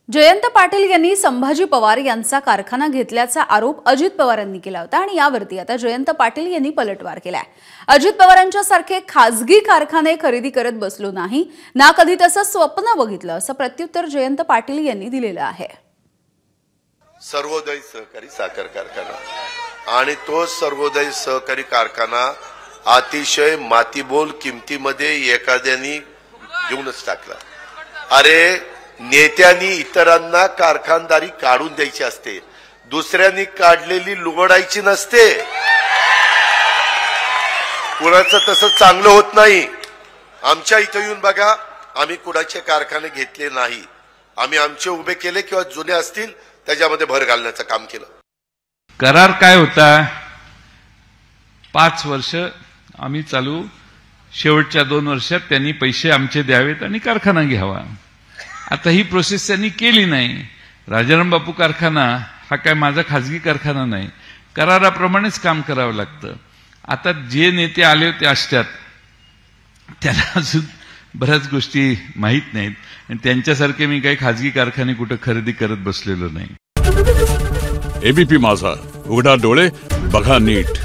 जयंत पाटील यांनी संभाजी पवार यांचा कारखाना घेतल्याचा आरोप अजित पवार यांनी केला होता आणि यावरती आता जयंत पाटील यांनी पलटवार केलाय। अजित पवारांच्या सारखे खासगी कारखाने खरेदी करत बसलो नाही ना कधी तसं स्वप्न बघितलं असं प्रत्युत्तर जयंत पाटील यांनी दिलेलं आहे। सर्वोदय सहकारी साखर कारखाना आणि तो सर्वोदय सहकारी कारखाना अतिशय मातीबोल किमतीमध्ये एखाद्यानी घेऊनच टाकला। अरे नेत्यांनी इतरांना कारखानदारी काढून द्यायची असते, दुसऱ्यांनी काढलेली लुगडायची नसते। कुणाचं तसं चांगलं होत नाही। आमच्या इथं येऊन बघा, आम्ही कुणाचे कारखाने घेतले नाही, आम्ही आमचे उभे केले किंवा जुने असतील त्याच्यामध्ये भर घालण्याचं काम केलं। करार काय होता? 5 वर्ष आम्ही चालू, शेवटच्या 2 वर्षात त्यांनी पैसे आमचे द्यावेत आणि कारखाना घ्यावा। आता ही प्रोसेस त्यांनी केली नाही। राजाराम बापू कारखाना हा काय माझा खाजगी कारखाना नाही, कराराप्रमाणेच काम करावं लागतं। आता जे नेते आले होते आष्ट्यात त्याला अजून बऱ्याच गोष्टी माहीत नाहीत आणि त्यांच्यासारखे मी काही खाजगी कारखाने कुठे खरेदी करत बसलेलो नाही। एबीपी माझा, उघडा डोळे बघा नीट।